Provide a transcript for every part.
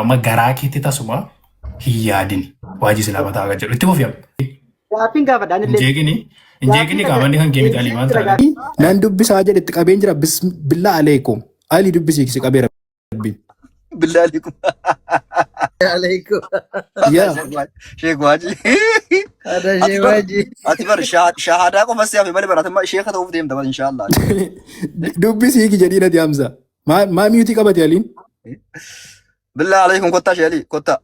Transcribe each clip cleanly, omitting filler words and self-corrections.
Amma garaa keetti tasuma hin yaadin waajii silaa mataa akka jedhu itti fufiyam. Gaaffiin gaafadhaan illee. Injeekini qaamanni kan keemikaalii maal ta'a? Nan dubbisaa jedhe itti qabeen jira billaa aleekum. Ali dubbisii si qabee rabbiin. Billaa aleekum. Alaikum. Yaa. Sheek Waaji. Ada Sheek Waaji. Ati bar shahaadaa qofa si hafe malee baratamma sheeka ta'uuf deemta bas inshaallah. Dubbisii ki jedhii nati hamza. Maa miyuutii qabate aliin? Billaa aleekum kottaa sheelii kottaa.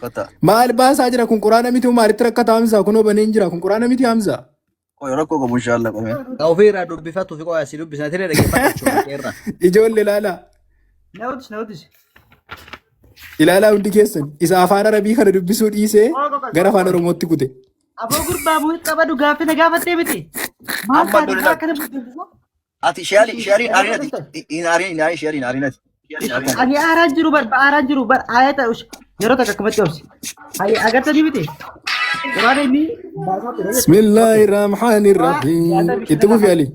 Kottaa. Maal baasaa jira kun quraana miti maalitti rakkata hamza kunoo baneen jira kun quraana miti hamza. Qoy rakkoo qabu inshaallah qomee. Ofirraa dubbifatu fi qoyaa si dubbisna tiree dhaggeeffachuu Ijoollee ilaalaa. Nautis. Ilaalaa hundi keessan isa afaan arabii kana dubbisuu dhiisee gara afaan oromootti kute. Aboo gurbaa muhit qabadu gaaffina gaafattee miti. Maal taati akkana dubbisu? Ati sheeriin arinati. In sheeriin arinati. Ani aaraan jiru bar ayata yeroo takka akkamatti obsi. Ayi agartanii miti. Quraana inni Bismillahirrahmanirrahim. Itti fufi Ali.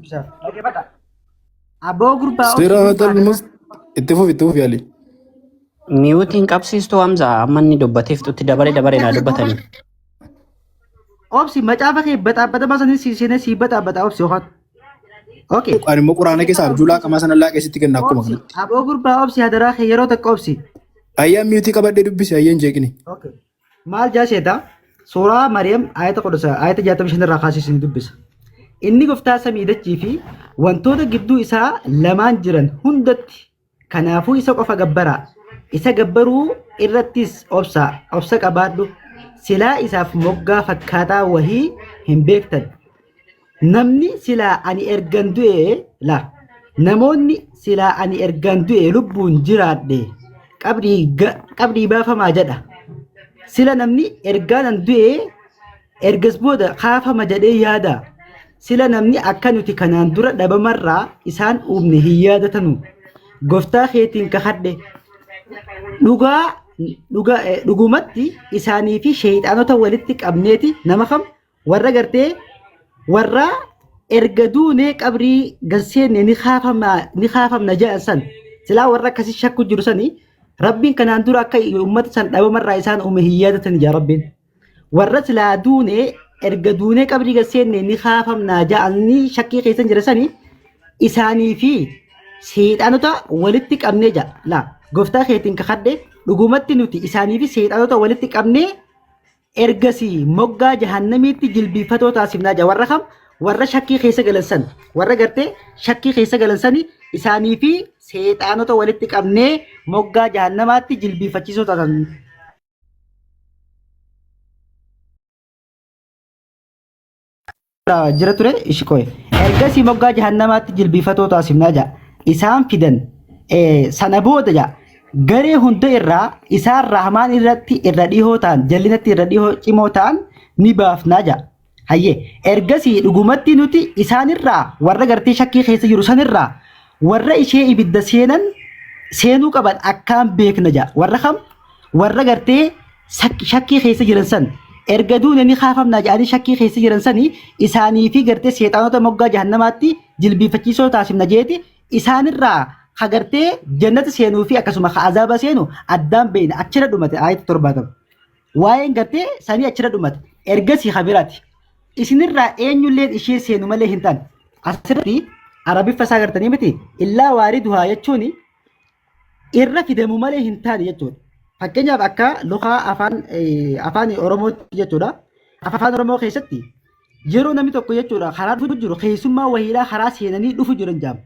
Aboo gurbaa Siraatal mus itti fufi Ali. Miyuutiin qabsiistuu Hamza amma inni dubbateef tutti dabaree naa dubbatanii. obsi macaafa kee baxaabatamaa sanin seenee si baxaabataa obsi ho'at. Okay. Ani immoo quraana keessa abjuulaa qamaa sana laaqeessitti kenna akkuma kanatti. Aboo gurbaa obsi hadaraa kee yeroo takka obsi. Ayyaan miyuutii qabadhee dubbisi ayyaan jeeqini. Okay. Maal jaaseeta suuraa Mariam ayata 65 irraa kaasisanii dubbisa. Inni goftaa samii dachii fi wantoota gidduu isaa lamaan jiran hundatti kanaafuu isa qofa gabbaraa. Isa gabbaruu irrattis obsa qabaadhu silaa isaaf moggaa fakkaataa wahii hin beektan. Namni silaa ani ergan du'e la namoonni silaa ani ergan du'e lubbuun jiraadhe qabdii baafamaa jedha. Sila namni ergaanan du'e ergas booda kaafama jedhee yaada. Sila namni akka nuti kanaan dura dhabamarraa isaan uumne hin yaadatanu. Goftaa keetiin kakadhe. Dhugumatti isaanii fi sheeyxaanota walitti qabneeti nama kam warra gartee warra erga duunee qabrii galseenne ni kaafamna jedhan san silaa warra akkasii shakku jiru sanii rabbiin kanaan dura akka uummata san dhabamarraa isaan uume hin yaadatan ija rabbiin warra silaa duunee erga duunee qabrii galseenne ni kaafamna jedhanii shakkii keessan jira sanii isaanii fi sheeyxaanota walitti qabnee jedha laa goftaa keetiin kakadhe dhugumatti nuti isaanii fi sheeyxaanota walitti qabnee ergasii moggaa jahannamiitti jilbiifatoo taasifnaa jira warra kam warra shakkii keessa galansan warra gartee shakkii keessa galansanii isaanii fi sheeyxaanota walitti qabnee moggaa jahannamaatti jilbiifachiisoo taasisan. Jira ture ishikooye ergasii moggaa jahannamaatti jilbiifatoo taasifnaa jira isaan fidan sana booda jira. Garee hunda irraa isaan rahmaan irratti irra dhihoo ta'an jallinatti irra dhihoo cimoo ta'an ni baafnaa jira. Hayyee ergasii dhugumatti nuti isaanirraa warra gartee shakkii keessa jiru sanirraa warra ishee ibidda seenuu qaban akkaan beekna jira. Warra kam warra gartee shakkii keessa jiran san erga duune ni kaafamnaa jedhanii shakkii keessa jiran sanii isaanii fi gartee seexaanota moggaa jahannamaatti jilbiifachiisoo taasifna jeeti isaanirraa hagartee jannata seenuu fi akkasuma azaaba seenu addaan beeyna achira dhumate ayata 70 waa'een gartee sanii achira dhumate ergasii habiraati isinirraa eenyulleen ishee seenu malee hin taane asirratti arabiffa isaa gartanii miti illaa waariduhaa jechuun irra fidamu malee hin taane jechuudha. Fakkeenyaaf akka luqaa afaan Oromootti jechuudha. Afaan Oromoo keessatti yeroo namni tokko jechuudha karaa dhufu jiru keessummaa wahiidhaa karaa seenanii dhufu jiran jaama.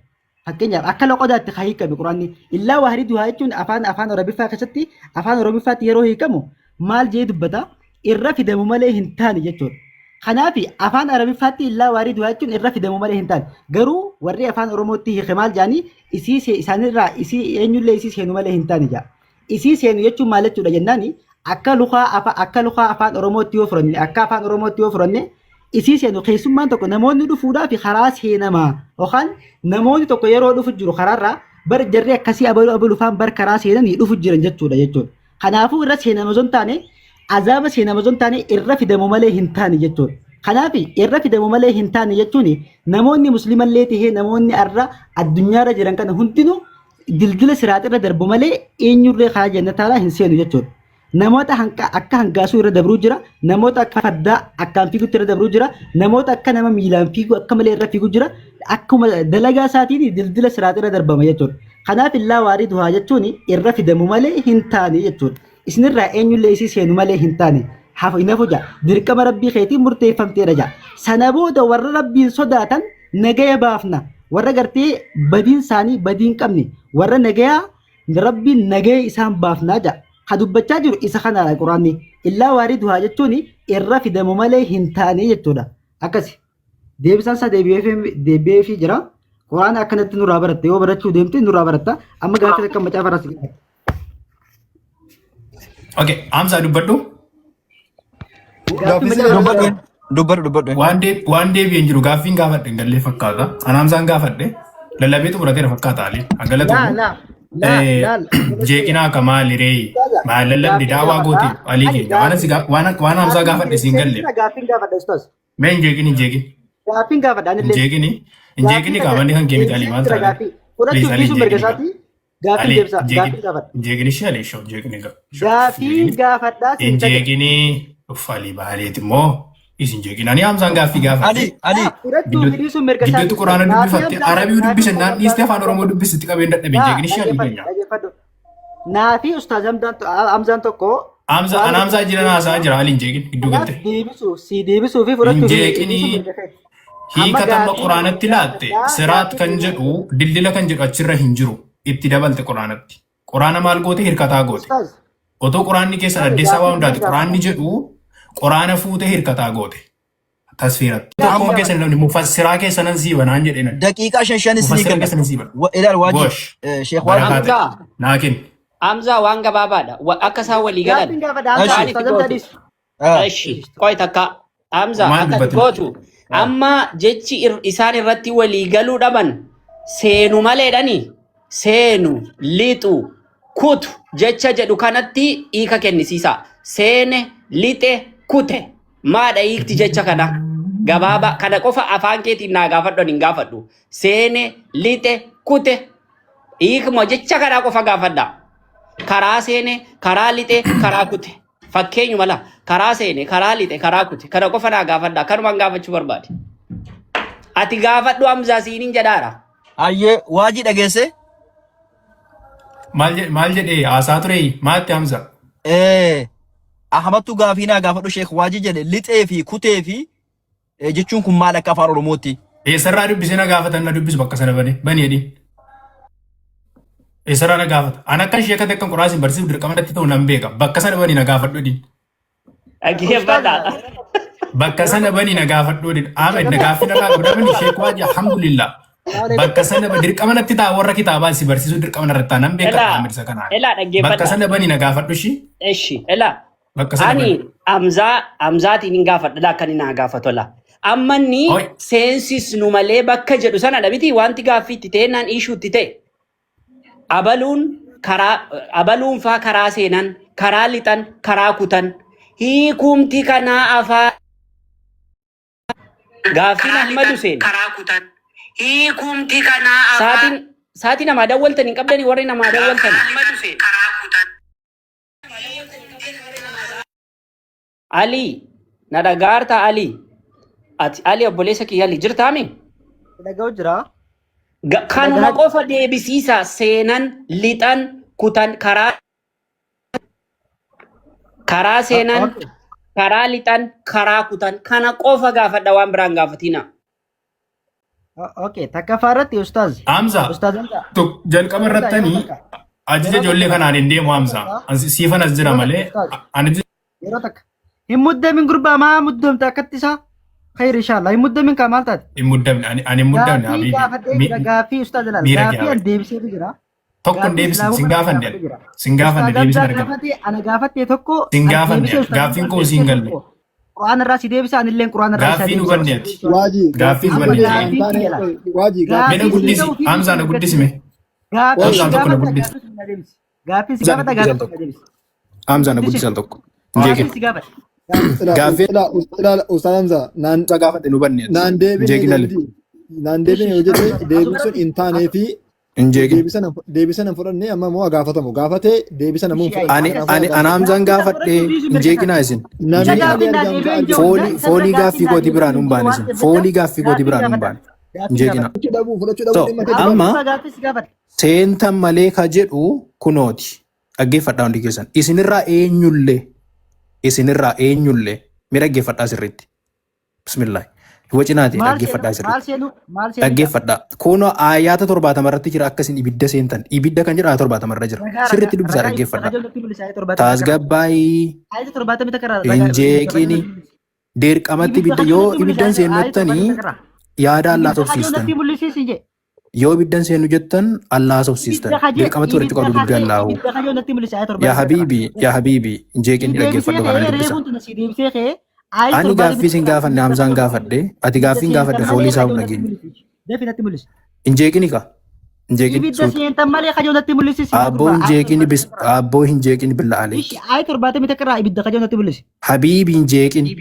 Fakkeenyaaf akka loqodaatti kan hiikame quraanni illaa waariduhaa jechuun afaan Oromiffaa keessatti afaan Oromiffaatti yeroo hiikamu maal jee dubbata irra fidamu malee hin taane jechuudha. Kanaaf afaan Oromiffaatti illaa waariduhaa jechuun irra fidamu malee hin taane garuu warri afaan Oromootti hiike maal jaanii isaanirraa isii eenyullee isii seenu malee hin taane jaa. Isii seenu jechuun maal jechuudha jennaani akka luqaa afaan Oromootti yoo furanne akka afaan Oromootti yoo furanne isii seenu keessummaan tokko namoonni dhufuudhaaf karaa seenamaa yookaan namoonni tokko yeroo dhufu jiru karaarraa bar jarri akkasii abalufaan bar karaa seenanii dhufu jiran jechuudha. Kanaafuu irra seenama osoo hin taane azaaba seenama osoo hin taane irra fidamu malee hin taane jechuudha. Kanaaf irra fidamu malee hin taane jechuun namoonni musliimallee tahee namoonni arra addunyaarra jiran kana hundinuu dildila siraatii irra darbu malee eenyurree karaa jannataadhaa hin seenu jechuudha. Namoota akka hangaasuu irra dabruu jira, namoota akka fardaa akkaan fiigutti irra dabruu jira, namoota akka nama miilaan fiigu akka malee irra fiigu jira. Akkuma dalagaa isaatiin dildila siraatii irra darbama jechuudha. Kanaaf illaa waarii duhaa jechuun irra fidamu malee hin taane jechuudha. Isinirraa eenyullee isii seenu malee hin taane. Hinafu jaa dirqama rabbii keetiin murteeffamteedha jaa. Sana booda warra rabbiin sodaatan nagaya baafna. Warra gartee badiin isaanii badiin qabne warra nagayaa rabbiin nagaya isaan baafnaa jaa. Ha dubbachaa jiru isa kanaadha quraanni. Illaa waarii duhaa jechuun irra fidamu malee hin taane jechuudha. Akkasi. Deebisaan isaa deebi'eefii jira. Quraana akkanatti nurraa baratte yoo barachuu deemte nurraa baratta. Amma gaafa akka macaafa irraa sigaa. Okay, Hamza dubbadhu. Dubbadhu. Waan deebi'een jiru gaaffiin gaafadhe gallee fakkaata. Ana Hamzaan gaafadhe lallabeetu fudhateera fakkaata Ali. Agalatu. Jeeqinaa ka maaliree maal lallabdi daawaa gooti alii keenya waan Hamzaa gaafadhe siin galle. Gaaffiin gaafadha ustaas. Mee hin jeeqin. Gaaffiin gaafadha anillee. Hin jeeqini qaamanni kan keemiti alii maal ta'a? Fudhachuu dhiisuu mirga isaatii. Gaaffiin deebisa. Gaaffiin gaafadha. Jeeqini ishee alii ishee jeeqini qaba. Gaaffiin gaafadhaa hin jeeqini uffalii baaleeti immoo isin jeeqin ani Hamzaan gaaffii gaafadhe. Fudhachuu dhiisuu mirga isaatii. Gidduutti quraana dubbifatte arabii dubbisen naan dhiiste afaan oromoo dubbisitti qabeen dadhabe jeeqini ishee alii keenya. Naafi ustaaz Hamzaan tokko. Hamzaa jira naasaa jira aliin jeeqin gidduu galte. Deebisuu fi fudhachuu jeeqini hiikatamma quraanatti laatte siraat kan jedhu dildila kan jedhu achirra hin jiru itti dabalte quraanatti. Quraana maal goote hirkataa goote. Otoo quraanni keessa addeessaa waa hundaati quraanni jedhu quraana fuute hirkataa goote. Tasfiiratti. Amma keessa namni mufassiraa keessa nan siibanaan jedheen. Daqiiqaa 5 Mufassiraa keessa nan siiban. Ilaal waajib. Sheekh Waajib. Naakin. Hamza waan gabaabaadha. Akka isaan walii galan. Eshi qoy takka. Hamza akka gootu. Amma jechi isaan irratti walii galuu dhaban seenu maleedhani. Seenu, lixu, kutu jecha jedhu kanatti hiika kennisiisa. Seene, lixe, kute. Maadha hiikti jecha kana? Gabaaba kana qofa afaan keetiin naa gaafadhu hin gaafadhu. Seene, lixe, kute. Hiikuma jecha kana qofa gaafadha. Karaa seene, karaa lixe, karaa kute. Fakkeenyu mala karaa seene, karaa lixe, karaa kute. Kana qofa naa gaafadha. Kanumaan gaafachuu barbaade. Ati gaafadhu Hamzaa siiniin jedhaadha. Ayyee waajii dhageesse? Maal jedhee haasaa ture maatti Hamza? Ahmadtu gaafii naa gaafadhu Sheekh Waajii jedhe lixee fi kutee fi jechuun kun maal akka afaan Oromootti? Eessarraa dubbisee na gaafatan na dubbisu bakka sana bani jedhin. Eessarraa na gaafata. An akkan ishee akka takkan quraasiin barsiisuuf dirqama natti ta'u nan beeka. Bakka sana bani na gaafadhu jedhin. Bakka sana bani na gaafadhu jedhin. Ahmed na gaaffii narraa godhamani Sheekh Waajii alhamdulillah. Bakka sana dirqama natti ta'a warra kitaabaa si barsiisuu dirqama narratti ta'a nan beeka Ahmed isa kanaa. Bakka sana bani na gaafadhu shi. Eshi ani Hamzaatiin hin gaafadha akka inni na gaafatola. Amma inni seensisnu malee bakka jedhu sana dhabiti wanti gaaffii itti ta'e naan ishuutti ta'e. Abaluun faa karaa seenan, karaa lixan, karaa kutan. Hiikumti kanaa afaan gaaffii Ahmadu seena. Karaa kutan. Hiikumti kanaa afaan. Saatii namaa dawwaltan hin qabdanii warri namaa dawwaltan. Karaa kutan. Ali, na dhagaarta Ali. Ati Ali obboleessa kiyya Ali jirtaami? Dhaga'u jira. Kanuma qofa deebisiisa seenan, lixan, kutan karaa seenan, karaa lixan, karaa kutan kana qofa gaafadha waan biraan gaafatina. Okay, takka faarratti ustaaz. Hamza. Jalqaba irrattanii ajaja ijoollee kanaan hin deemu Hamza. Siifan as jira malee. Yeroo takka. Hin muddamin gurbaa maa muddamte akkatti isaa? Khayr inshallah. Hin muddamin kaa maal taate? Hin muddamne ani hin muddamne habiibi. Gaaffii ustaaz ilaala. Gaaffii an deebisee jira. Tokko deebisee sin gaafanne. Sin gaafanne deebisee argama. Ana gaafatte tokko. Sin gaafanne gaaffiin koo sin galle. Quraan irraa si deebisa anilleen quraan irraa si deebisa. Gaaffii hubanneeti. Waajii. Gaaffii hubanneeti. Waajii. Mina guddisi. Hamza na guddisime. Gaaffii si gaafata gaaffii. Hamza na guddisan tokko. Gaaffii si gaafata. Gaaffii Ustaaz Hamza naan gaafate nu banneeti. naan deebine hojjete deebisuun hin taanee fi Hin jeeqin. Deebisan fudhannee amma moo gaafatamu gaafatee deebisan ammoo Ani Hamzaan gaafadhee hin jeeqinaa isin. Foolii gaaffii kooti biraan hin baane isin. Foolii gaaffii kooti biraan hin baane. Hin jeeqinaa. Amma seentan malee ka jedhu kunooti. Dhaggeeffadhaa hundi keessan. Isinirraa eenyullee mi dhaggeeffadhaa sirriitti. Bismillah. Wacinaati dhaggeeffadhaa sirriitti. Dhaggeeffadhaa. Kunoo ayyaata 70 irratti jira akkasiin ibidda seentan. Ibidda kan jedhu 70 irra jira. Sirriitti dubbisaa dhaggeeffadhaa. Taasgabbaayii. Hin jeeqini. Dirqamatti ibidda yoo ibiddan seenuttanii yaada allaa sobsiistan. Yoo ibiddan seenu jettan allaa sobsiistan. Dirqamatti walitti qabdu dubbii allaahu. Yaa habiibi hin jeeqinni dhaggeeffadhu kana dubbisa. Ani gaaffii sin gaafanne Hamzaan gaafadhe. Ati gaaffii gaafadhe foolii isaa hin dhageenye. Hin jeeqini ka? Hin jeeqini. Abboo hin jeeqini billa alee. Habiibi hin jeeqini.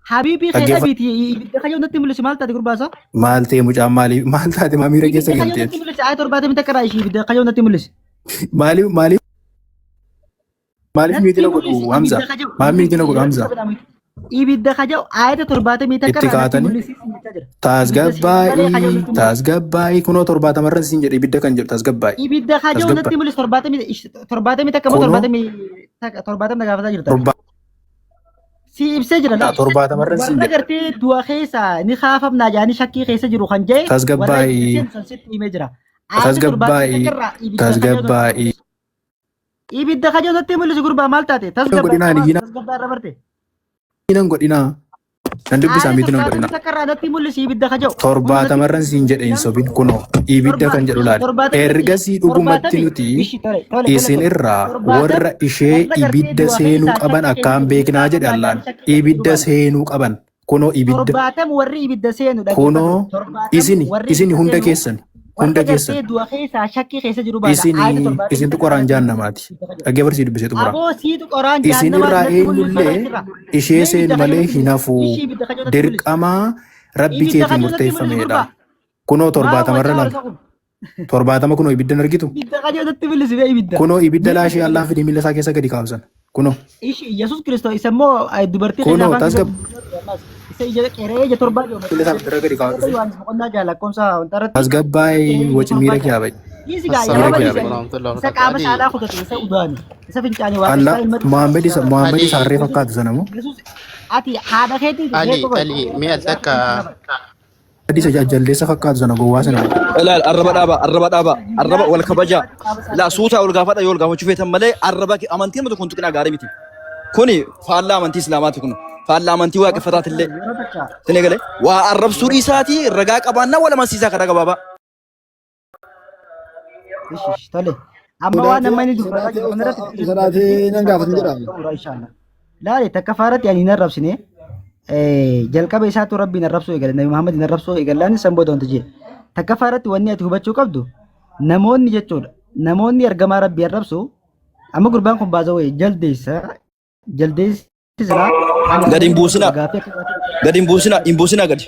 Habibi kaya biti ibidda kayo natti mulisi maal taate gurbaasa? Maal ta'e mucaa maal taate maamiira keessa galtee? Natti mulisi ayat torbaate mita karaa ishii ibidda kayo natti mulisi. Maaliif miiti na godhu Hamza? Maaliif miiti na godhu Hamza? Ibidda kayo ayat torbaate mita karaa natti mulisi. Taasgabbaayii kunoo 70 marra siin jedhe ibidda kan jedhu taasgabbaayii. Ibidda kayo natti mulisi torbaate mita kamoo torbaate mita gaafata jirta. Si ibsee jira la. Torbaata marra siin jedhe. Gartee du'a keessa ni kaafamnaa jaani shakkii keessa jiru kan jee. Taasgabbaayii. Taasgabbaayii. Ibidda kajo natti mul'isu gurbaa maal taate? Taasgabbaayii irra barte. Nan godhinaa. Nan dubbisaa miti nan godhinaa. Natti mul'isi ibidda kajo. 70 marra siin jedhe hin sobin kunoo ibidda kan jedhu laal. Ergasii dhugumatti nuti isin irraa warra ishee ibidda seenuu qaban akkaan beeknaa jedhe allaan. Ibidda seenuu qaban kunoo ibidda. Warri ibidda seenu kunoo isin hunda keessan. Isintu qoraan jaannamaati. Dhaggeeffarsii dubbisee xumura. Isin irraa eenyullee ishee seenu malee hin hafu. Dirqamaa rabbi keetiin murteeffameedha. Kunoo 70 marra lama. 70 kunoo ibidda argitu. Kunoo ibidda laashee Allaa fidii miila isaa keessa gadi kaabsan. Kunoo. Yesuus Kiristoos isa immoo dubartii kunoo tasgab. Tasgabbaayii waci miira kee habaye. Muhammad Sarree fakkaatu sana moo? Adisa jaldeessa fakkaatu sana gowwaa sana. Ilaal arraba dhaaba wal kabajaa. Laa suutaa ol gaafadha yoo ol gaafachuu feetan malee arraba amantiin mata kun tuqinaa gaarii miti. Kuni faallaa amantii Islaamaati kun. Faallaa amantii waaqeffataati illee. Tini galee waa arrabsuu dhiisaatii ragaa qabaannaa wal amansiisaa karaa gabaabaa. Tole. Amma waan namni inni dubbataa jiru kanarratti nan gaafatan jedhama. Laale takka faaratti ani nan rabsine jalqaba isaatu rabbiin arrabsuu eegale Nabi Muhammad arrabsuu eegalaan san booda wanti jee. Takka faaratti wanni ati hubachuu qabdu namoonni jechuudha. Namoonni ergamaa rabbii arrabsu amma gurbaan kun baazaa wayii jaldeessa gadi hin buusinaa gadi.